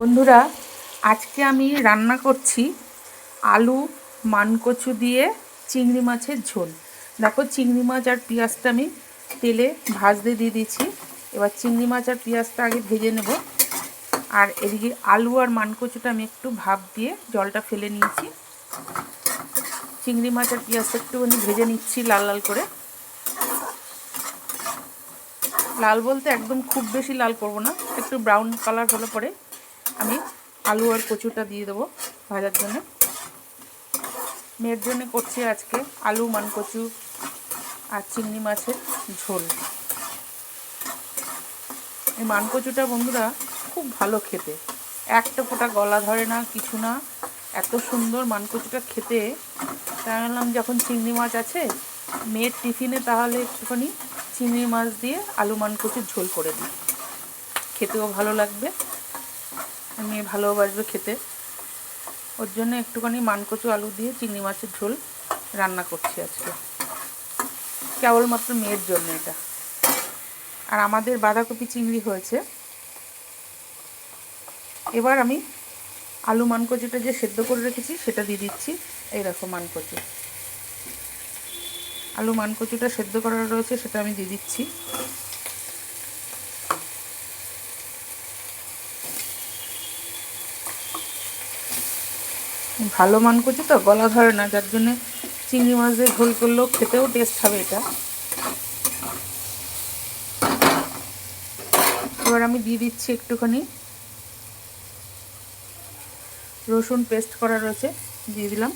বন্ধুরা, আজকে আমি রান্না করছি আলু মানকচু দিয়ে চিংড়ি মাছের ঝোল। দেখো, চিংড়ি মাছ আর পেঁয়াজটা আমি তেলে ভাজতে দিয়ে দিয়েছি। এবার চিংড়ি মাছ আর পেঁয়াজটা আগে ভেজে নেব। আর এদিকে আলু আর মানকচুটা আমি একটু ভাপ দিয়ে জলটা ফেলে নিয়েছি। চিংড়ি মাছ আর পেঁয়াজটা একটুখানি ভেজে নিচ্ছি লাল লাল করে। লাল বলতে একদম খুব বেশি লাল করব না, একটু ব্রাউন কালার হলে পরে আমি আলু আর কচুটা দিয়ে দেবো ভাজার জন্য। মেয়ের জন্য করছি আজকে আলু মানকচু আর চিংড়ি মাছের ঝোল। এই মানকচুটা বন্ধুরা খুব ভালো খেতে, একটা ফোঁটা গলা ধরে না, কিছু না, এত সুন্দর মানকচুটা খেতে। তাই বললাম যখন চিংড়ি মাছ আছে মেয়ের টিফিনে, তাহলে একটুখানি চিংড়ি মাছ দিয়ে আলু মানকচুর ঝোল করে দিই, খেতেও ভালো লাগবে, মেয়ে ভালোবাসবে খেতে। ওর জন্য একটুখানি মানকচু আলু দিয়ে চিংড়ি মাছের ঝোল রান্না করছি আজকে, কেবলমাত্র মেয়ের জন্য এটা। আর আমাদের বাঁধাকপি চিংড়ি হয়েছে। এবার আমি আলু মানকচুটা যে সেদ্ধ করে রেখেছি সেটা দিয়ে দিচ্ছি। এই দেখো মানকচু, আলু মানকচুটা সেদ্ধ করা রয়েছে, সেটা আমি দিয়ে দিচ্ছি। ভালো মানকচু তো গলা ধরে না, যার জন্যে চিংড়ি মাছ দিয়ে ঝোল করলেও খেতেও টেস্ট হবে এটা। এবার আমি দিয়ে দিচ্ছি একটুখানি রসুন পেস্ট করা রয়েছে, দিয়ে দিলাম।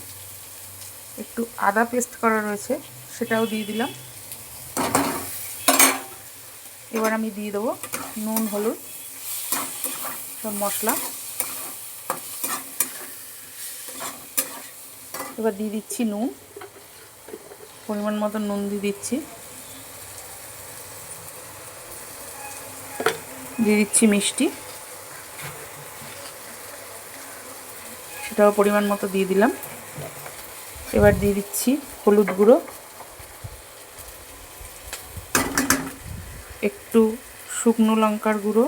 একটু আদা পেস্ট করা রয়েছে, সেটাও দিয়ে দিলাম। এবার আমি দিয়ে দেবো নুন, হলুদ, সব মশলা। এবার দিয়ে দিচ্ছি নুন, পরিমাণ মতো নুন দিয়ে দিচ্ছি। দিয়ে দিচ্ছি মিষ্টি, সেটাও পরিমাণ মতো দিয়ে দিলাম। এবার দিয়ে দিচ্ছি হলুদ গুঁড়ো, একটু শুকনো লঙ্কার গুঁড়ো,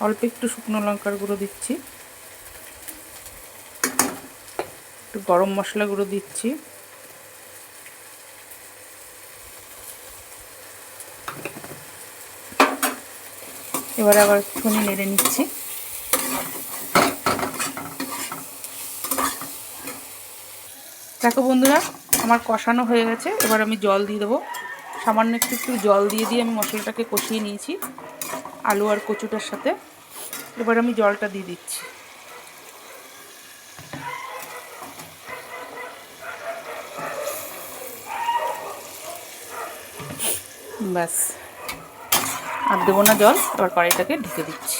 অল্প একটু শুকনো লঙ্কার গুঁড়ো দিচ্ছি, একটু গরম মশলা গুঁড়ো দিচ্ছি। এবার আবার একটুখানি নেড়ে নিচ্ছি। দেখো বন্ধুরা, আমার কষানো হয়ে গেছে। এবার আমি জল দিয়ে দেবো, সামান্য একটু জল দিয়ে আমি মশলাটাকে কষিয়ে নিয়েছি আলু আর কচুটার সাথে। এবার আমি জলটা দিয়ে দিচ্ছি। ব্যাস, আর দেবো না জল। এবার কড়াইটাকে ঢেকে দিচ্ছি।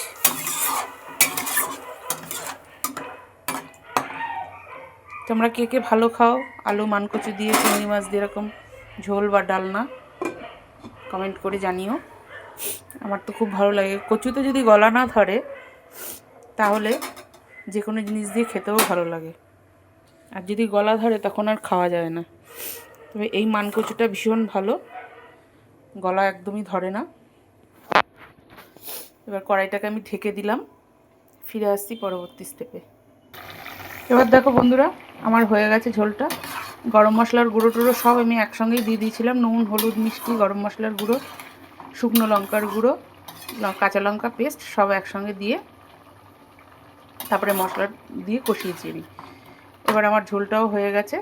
তোমরা কে কে ভালো খাও আলু মানকচু দিয়ে চিংড়ি মাছ দিয়ে এরকম ঝোল বা ডালনা, কমেন্ট করে জানিও। আমার তো খুব ভালো লাগে। কচুতে যদি গলা না ধরে তাহলে যে কোনো জিনিস দিয়ে খেতেও ভালো লাগে, আর যদি গলা ধরে তখন আর খাওয়া যায় না। তবে এই মানকচুটা ভীষণ ভালো, গলা একদমই ধরে না। এবার কড়াইটাকে আমি ঢেকে দিলাম, ফিরে আসছি পরবর্তী স্টেপে। এবার দেখো বন্ধুরা, আমার হয়ে গেছে ঝোলটা। গরম মশলার গুঁড়ো টুড়ো সব আমি একসঙ্গেই দিয়ে দিয়েছিলাম, নুন, হলুদ, মিষ্টি, গরম মশলার গুঁড়ো, শুকনো লঙ্কার গুঁড়ো, কাঁচা লঙ্কা পেস্ট সব একসঙ্গে দিয়ে তারপরে মশলা দিয়ে কষিয়েছি আমি। এবার আমার ঝোলটাও হয়ে গেছে।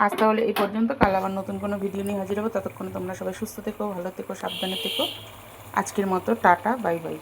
আজ তাহলে এই পর্যন্ত। কাল আবার নতুন কোনো ভিডিও নিয়ে হাজির হবো। ততক্ষণে তোমরা সবাই সুস্থ থেকো, ভালো থেকো, সাবধানে থেকো। আজকের মতো টাটা, বাই বাই।